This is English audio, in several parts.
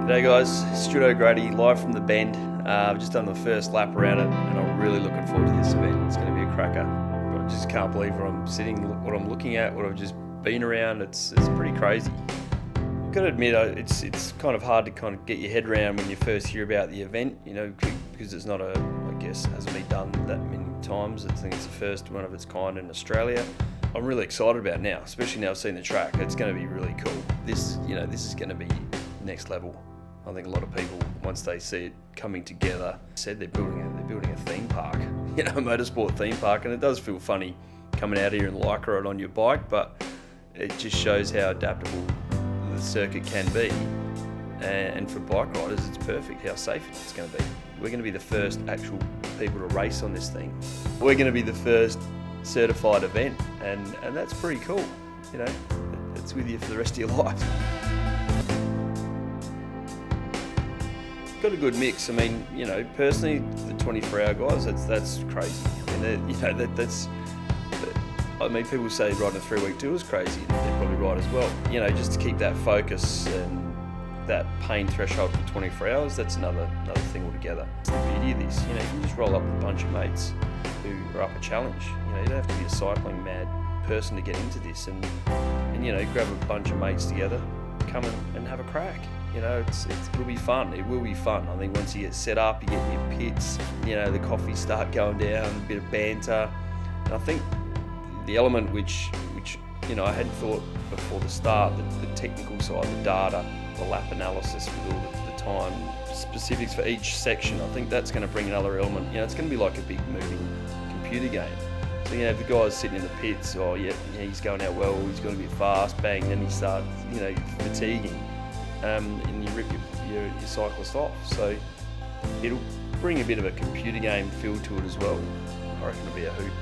G'day guys, Stuart O'Grady live from the Bend. I've just done the first lap around it and I'm really looking forward to this event. It's going to be a cracker. But I just can't believe where I'm sitting, what I'm looking at, what I've just been around. It's pretty crazy. I've got to admit, it's kind of hard to kind of get your head around when you first hear about the event, you know, because it's not hasn't been done that many times. I think it's the first one of its kind in Australia. I'm really excited about it now, especially now I've seen the track. It's going to be really cool. This is going to be next level. I think a lot of people, once they see it coming together, said they're building a theme park, a motorsport theme park, and it does feel funny coming out here and Lycra it on your bike, but it just shows how adaptable the circuit can be, and for bike riders it's perfect how safe it's going to be. We're going to be the first actual people to race on this thing. We're going to be the first certified event, and that's pretty cool. It's with you for the rest of your life. Got a good mix. I mean, personally, the 24-hour guys, that's crazy. I mean, people say riding a 3-week tour is crazy, and they're probably right as well. Just to keep that focus and that pain threshold for 24 hours, that's another thing altogether. It's the beauty of this. You can just roll up with a bunch of mates who are up a challenge. You don't have to be a cycling mad person to get into this, and grab a bunch of mates together, come and have a crack. It'll be fun. It will be fun. I think once you get set up, you get in your pits, the coffees start going down, a bit of banter. And I think the element which I hadn't thought before the start, the technical side, the data, the lap analysis with all the time specifics for each section, I think that's going to bring another element. It's going to be like a big moving computer game. So the guy's sitting in the pits, he's going out well, he's going to be fast, bang, then he starts, fatiguing. And you rip your cyclist off. So it'll bring a bit of a computer game feel to it as well. I reckon it'll be a hoot.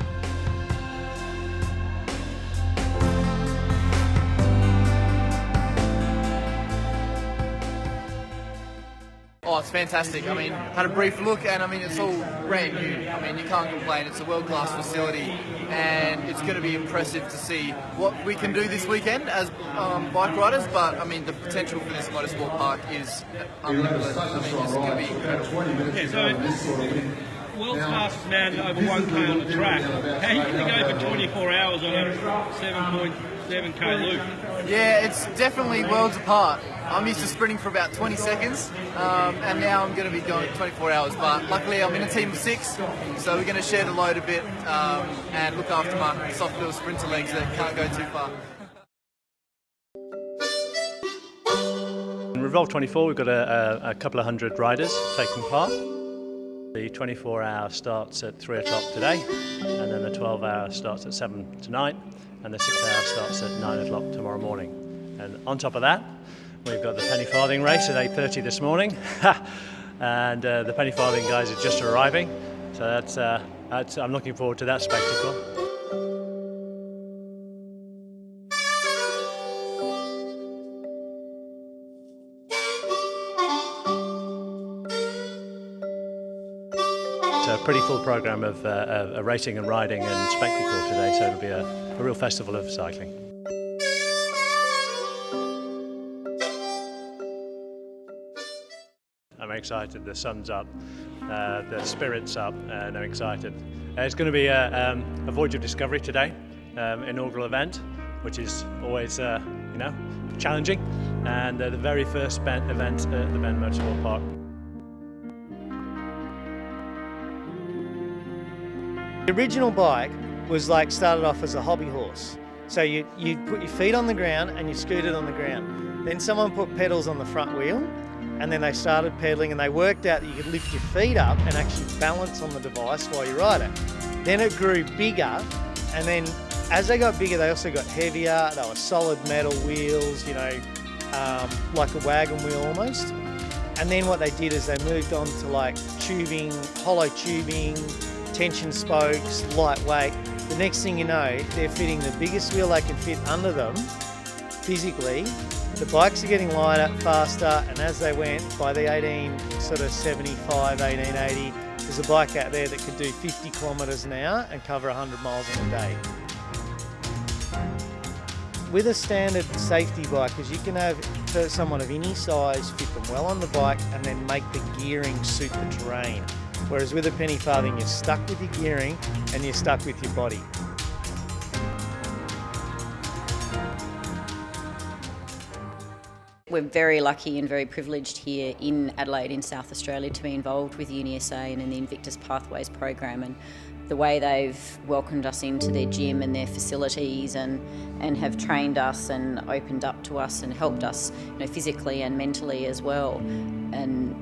Oh, it's fantastic. I mean, had a brief look, and I mean, it's all brand new. I mean, you can't complain. It's a world-class facility, and it's going to be impressive to see what we can do this weekend as bike riders. But I mean, the potential for this motorsport park is unlimited. I mean, it's going to be incredible. Yeah, so world's fastest man over 1K on the track. How are you going to go for 24 hours on a 7.7K loop? Yeah, it's definitely worlds apart. I'm used to sprinting for about 20 seconds, and now I'm going to be going 24 hours. But luckily I'm in a team of 6, so we're going to share the load a bit and look after my soft little sprinter legs that can't go too far. In REVOLVE24 we've got a couple of hundred riders taking part. The 24-hour starts at 3 o'clock today, and then the 12-hour starts at 7 tonight, and the 6-hour starts at 9 o'clock tomorrow morning. And on top of that, we've got the penny farthing race at 8:30 this morning, and the penny farthing guys are just arriving, so I'm looking forward to that spectacle. It's a pretty full program of racing and riding and spectacle today, so it'll be a real festival of cycling. I'm excited, the sun's up, the spirit's up, and I'm excited. It's going to be a Voyage of Discovery today, inaugural event, which is always challenging, and the very first event at the Bend Motorsport Park. The original bike was started off as a hobby horse. So you put your feet on the ground and you scooted on the ground. Then someone put pedals on the front wheel, and then they started pedaling, and they worked out that you could lift your feet up and actually balance on the device while you ride it. Then it grew bigger, and then as they got bigger, they also got heavier. They were solid metal wheels, like a wagon wheel almost. And then what they did is they moved on to tubing, hollow tubing, tension spokes, lightweight. The next thing you know, they're fitting the biggest wheel they can fit under them physically. The bikes are getting lighter, faster, and as they went, by the 1875, 1880, there's a bike out there that could do 50 kilometres an hour and cover 100 miles in a day. with a standard safety bike, because you can have someone of any size fit them well on the bike and then make the gearing suit the terrain. Whereas with a penny farthing, you're stuck with your gearing and you're stuck with your body. We're very lucky and very privileged here in Adelaide in South Australia to be involved with UniSA and in the Invictus Pathways program, and the way they've welcomed us into their gym and their facilities and have trained us and opened up to us and helped us, physically and mentally as well. And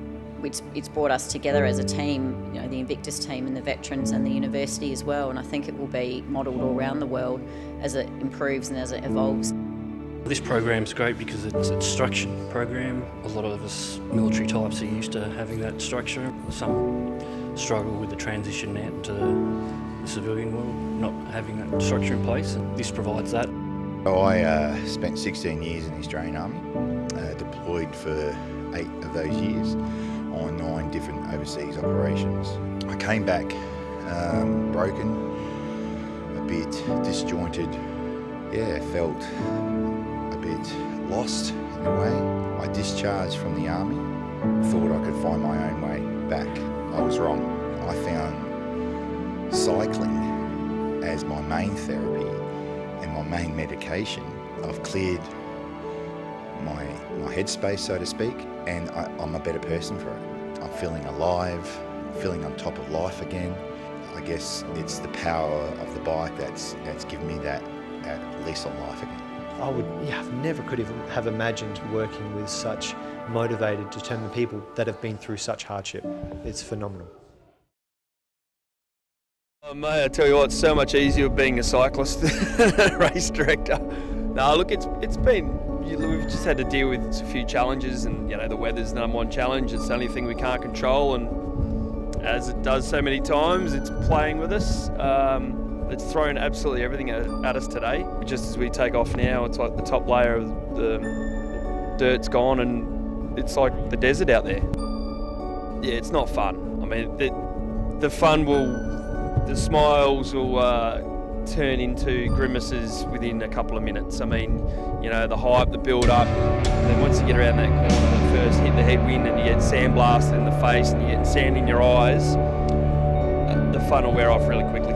it's brought us together as a team, the Invictus team and the veterans and the university as well, and I think it will be modelled all around the world as it improves and as it evolves. This program's great because it's a structured program. A lot of us military types are used to having that structure. Some struggle with the transition out into the civilian world, not having that structure in place, and this provides that. I spent 16 years in the Australian Army, deployed for 8 of those years on 9 different overseas operations. I came back broken, a bit disjointed, felt a bit lost in a way. I discharged from the Army, thought I could find my own way back. I was wrong. I found cycling as my main therapy and my main medication. I've cleared my headspace, so to speak, and I'm a better person for it. I'm feeling alive, feeling on top of life again. I guess it's the power of the bike that's given me that lease on life again. I never could even have imagined working with such motivated, determined people that have been through such hardship. It's phenomenal. Oh, mate, I tell you what, it's so much easier being a cyclist than a race director. No, look, it's been, we've just had to deal with a few challenges, and the weather's the number one challenge. It's the only thing we can't control, and as it does so many times, it's playing with us. It's thrown absolutely everything at us today. Just as we take off now, it's like the top layer of the dirt's gone, and it's like the desert out there. Yeah, it's not fun. I mean, the fun the smiles will turn into grimaces within a couple of minutes. I mean, the hype, the build up, and then once you get around that corner, first hit the headwind and you get sandblasted in the face and you're getting sand in your eyes, the fun will wear off really quickly.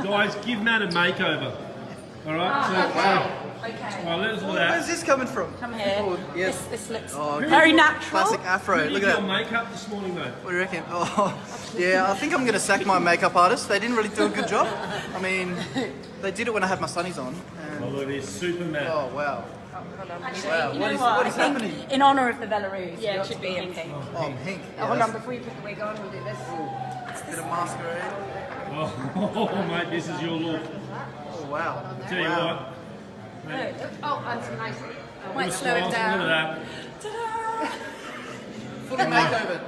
Guys, give Matt a makeover. All right. Okay. All right, let us look at Where's this coming from? Come here. Yes. This looks Okay. very natural. Classic afro. Who Look did at your that. makeup this morning, mate? What do you reckon? Oh, yeah, I think I'm going to sack my makeup artist. They didn't really do a good job. I mean, they did it when I had my sunnies on. Oh, look at this, Superman. Oh, wow. Actually, Wow, you what know is- what? what is I think happening? in honour of the Belarus, Yeah, it it should be in pink. Oh, pink. Yeah, Hold that's on, before you put the wig on, we'll do this. a bit of masquerade. Oh, mate, this is your look. Oh, wow. Tell you Wow. what. Oh, and some nice. Might Look slow it at down. that. Ta-da! Fully makeover.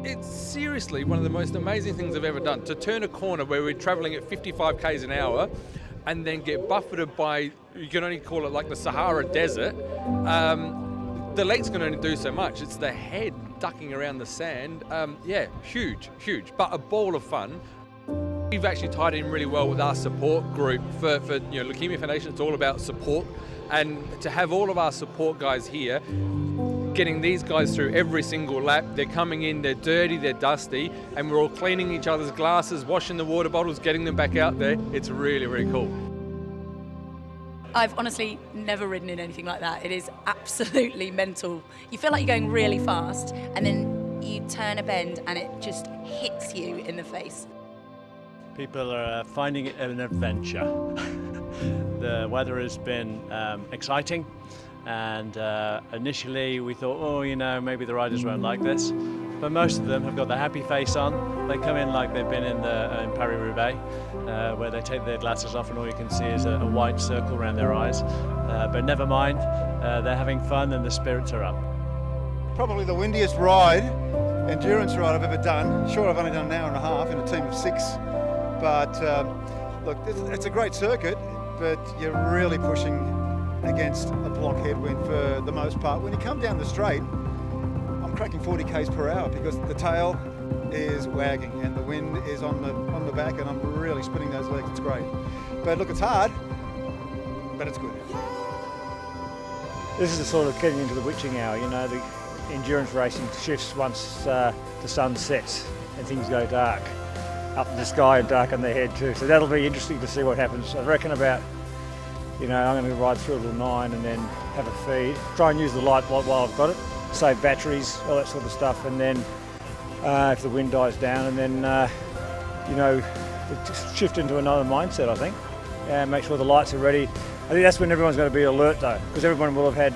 It's seriously one of the most amazing things I've ever done. To turn a corner where we're travelling at 55 k's an hour and then get buffeted by, you can only call it like the Sahara Desert, the legs can only do so much. It's the head ducking around the sand. Yeah, huge, but a ball of fun. We've actually tied in really well with our support group for Leukemia Foundation. It's all about support, and to have all of our support guys here, getting these guys through every single lap. They're coming in, they're dirty, they're dusty, and we're all cleaning each other's glasses, washing the water bottles, getting them back out there. It's really, really cool. I've honestly never ridden in anything like that. It is absolutely mental. You feel like you're going really fast, and then you turn a bend and it just hits you in the face. People are finding it an adventure. The weather has been exciting, and initially we thought, oh, you know, maybe the riders won't like this, but most of them have got the happy face on. They come in like they've been in Paris-Roubaix, where they take their glasses off and all you can see is a white circle around their eyes. But never mind, they're having fun and the spirits are up. Probably the windiest endurance ride I've ever done. Sure, I've only done an hour and a half in a team of 6, but look, it's a great circuit, but you're really pushing against a block headwind for the most part. When you come down the straight, I'm cracking 40 k's per hour because the tail is wagging and the wind is on the back, and I'm really spinning those legs. It's great. But look, it's hard, but it's good. This is the sort of getting into the witching hour, you know, the endurance racing shifts once the sun sets and things go dark up in the sky and dark on their head too. So that'll be interesting to see what happens. I reckon about, you know, I'm going to ride through till 9 and then have a feed. Try and use the light while I've got it, save batteries, all that sort of stuff, and then if the wind dies down, and then, you know, shift into another mindset, I think, and make sure the lights are ready. I think that's when everyone's going to be alert though, because everyone will have had,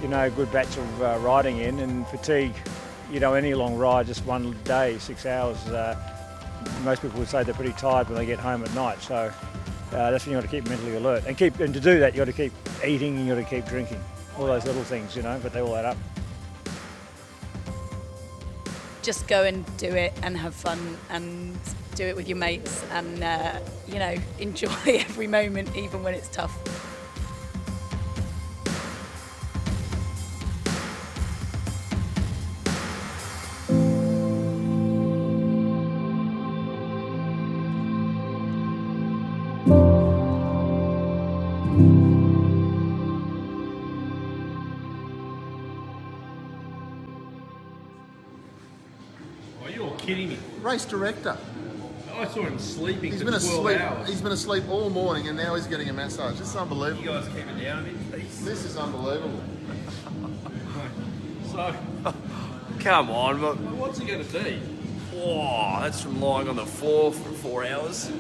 you know, a good batch of riding in, and fatigue, you know, any long ride, just one day, 6 hours, most people would say they're pretty tired when they get home at night. So that's when you got to keep mentally alert, and to do that you got to keep eating and you got to keep drinking, all those little things, you know, but they all add up. Just go and do it and have fun and do it with your mates, and you know, enjoy every moment even when it's tough. Oh, you're kidding me. Race director. I saw him sleeping He's for been 12 asleep. hours. He's been asleep all morning, and now he's getting a massage. This is unbelievable. You guys keep it down a bit, please. This is unbelievable. So, Come on, what's it going to be? oh, that's from lying on the floor for 4 hours.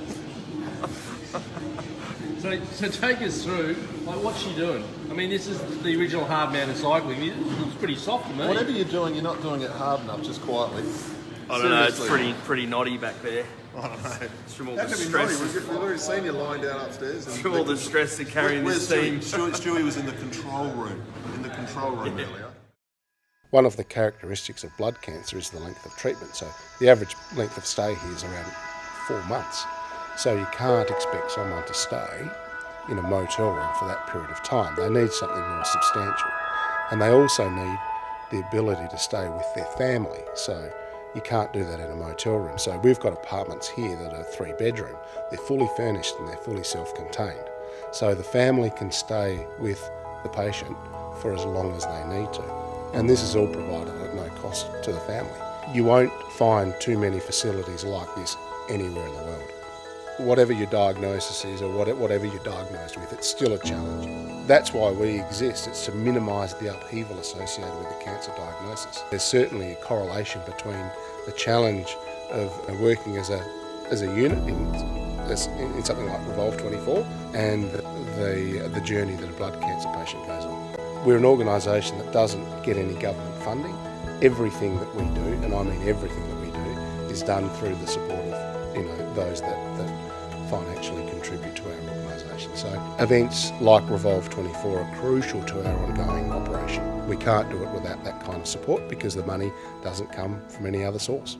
So take us through, like, what's she doing? I mean, this is the original hard mountain cycling. It looks pretty soft to me. Whatever you're doing, you're not doing it hard enough, just quietly. I don't know, it's Seriously. pretty knotty back there. I don't know. It's from all How the can it be naughty? stress. We've already seen you lying down upstairs. And From all the stress of carrying Where's this team. Stewie was in the control room. Earlier. One of the characteristics of blood cancer is the length of treatment. So the average length of stay here is around 4 months. So you can't expect someone to stay in a motel room for that period of time. They need something more substantial. And they also need the ability to stay with their family. So you can't do that in a motel room. So we've got apartments here that are 3-bedroom. They're fully furnished and they're fully self-contained. So the family can stay with the patient for as long as they need to. And this is all provided at no cost to the family. You won't find too many facilities like this anywhere in the world. Whatever your diagnosis is, or whatever you're diagnosed with, it's still a challenge. That's why we exist. It's to minimise the upheaval associated with the cancer diagnosis. There's certainly a correlation between the challenge of working as a unit in something like REVOLVE24 and the journey that a blood cancer patient goes on. We're an organisation that doesn't get any government funding. Everything that we do, and I mean everything that we do, is done through the support of those that financially contribute to our organisation. organisation. So events like REVOLVE24 are crucial to our ongoing operation. We can't do it without that kind of support because the money doesn't come from any other source.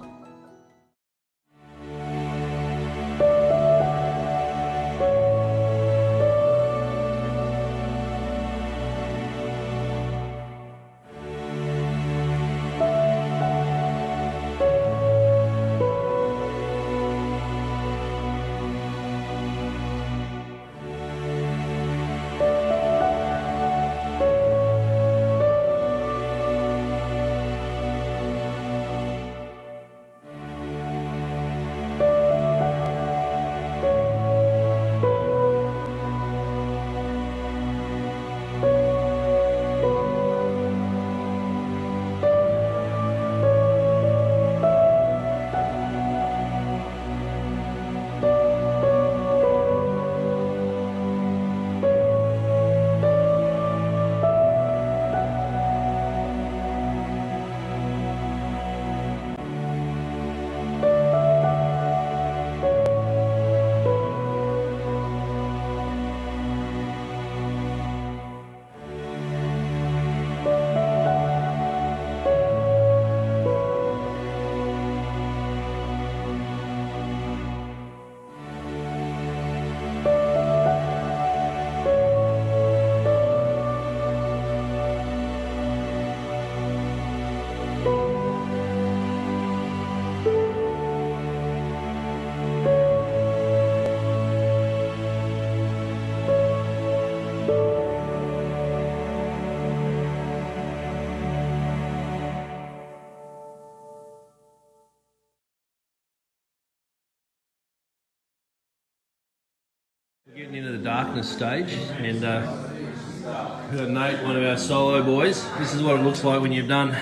We're getting into the darkness stage, and we've got Nate, one of our solo boys. This is what it looks like when you've done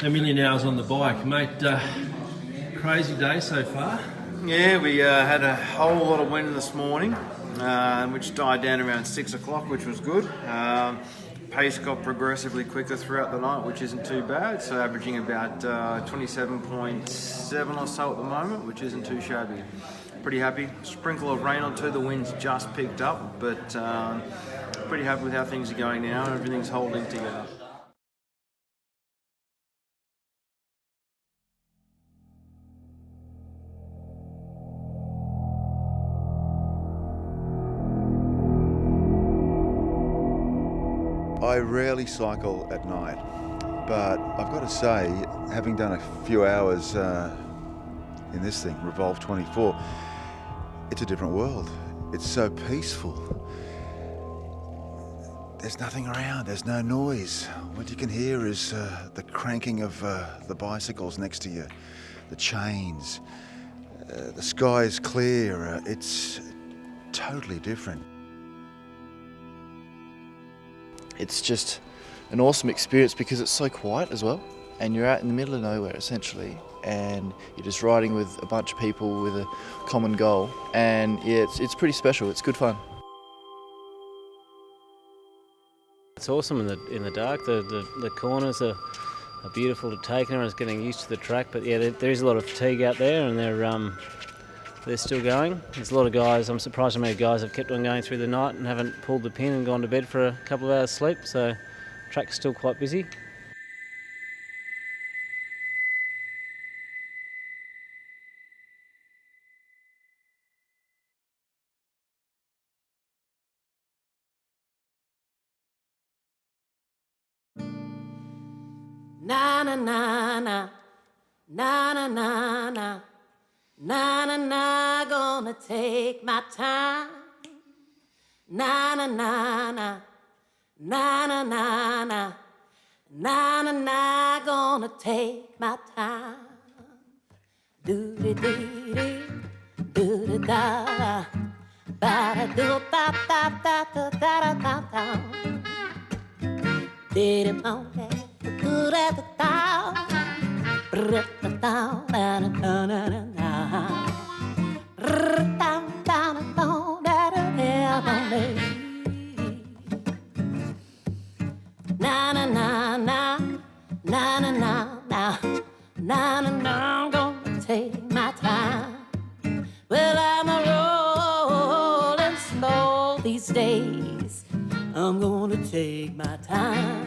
a million hours on the bike. Mate, crazy day so far. Yeah, we had a whole lot of wind this morning, which died down around 6 o'clock, which was good. Pace got progressively quicker throughout the night, which isn't too bad. So averaging about 27.7 or so at the moment, which isn't too shabby. Pretty happy. Sprinkle of rain or two, the wind's just picked up, but pretty happy with how things are going now. Everything's holding together. I rarely cycle at night, but I've got to say, having done a few hours in this thing, REVOLVE24, it's a different world. It's so peaceful. There's nothing around, there's no noise. What you can hear is the cranking of the bicycles next to you, the chains. The sky is clear. It's totally different. It's just an awesome experience because it's so quiet as well, and you're out in the middle of nowhere essentially, and you're just riding with a bunch of people with a common goal, and yeah, it's pretty special. It's good fun. It's awesome in the dark. The corners are beautiful to take, and everyone's getting used to the track. But yeah, there is a lot of fatigue out there, and they're still going. There's a lot of guys. I'm surprised how many guys have kept on going through the night and haven't pulled the pin and gone to bed for a couple of hours sleep. So the track's still quite busy. Na na na na, na na na na, na na na, gonna take my time. Na na na na, na na na na, na na na, gonna take my time. Do dee dee dee, do da da, ba da do da da da da da da da. Did it all day. At the town, the town, down, down, down, na na na na, na na na na, na na na, I'm gonna take my time. Well, I'm a rolling slowly I'm gonna take my time.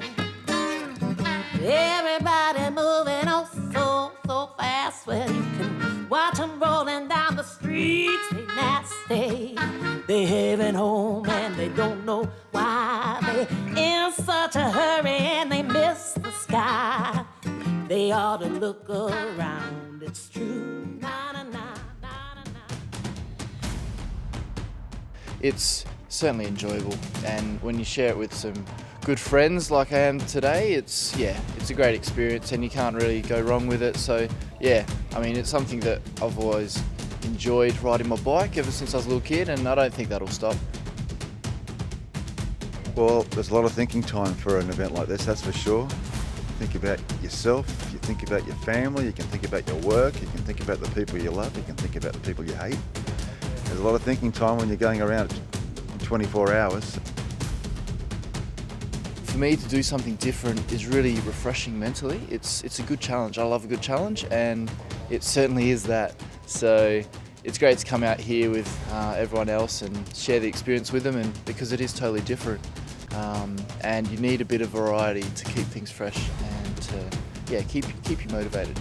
Everybody moving oh so fast. Well, you can watch them rolling down the streets. They nasty. They heading home and they don't know why. They in such a hurry and they miss the sky. They ought to look around. It's true. Na, na, na, na, na, na. It's certainly enjoyable, and when you share it with some good friends like I am today, it's a great experience and you can't really go wrong with it. So yeah, I mean, it's something that I've always enjoyed riding my bike ever since I was a little kid, and I don't think that'll stop. Well, there's a lot of thinking time for an event like this, that's for sure. Think about yourself, you think about your family, you can think about your work, you can think about the people you love, you can think about the people you hate. There's a lot of thinking time when you're going around 24 hours. For me to do something different is really refreshing mentally. It's a good challenge. I love a good challenge, and it certainly is that. So it's great to come out here with everyone else and share the experience with them, and because it is totally different. And you need a bit of variety to keep things fresh and to keep you motivated.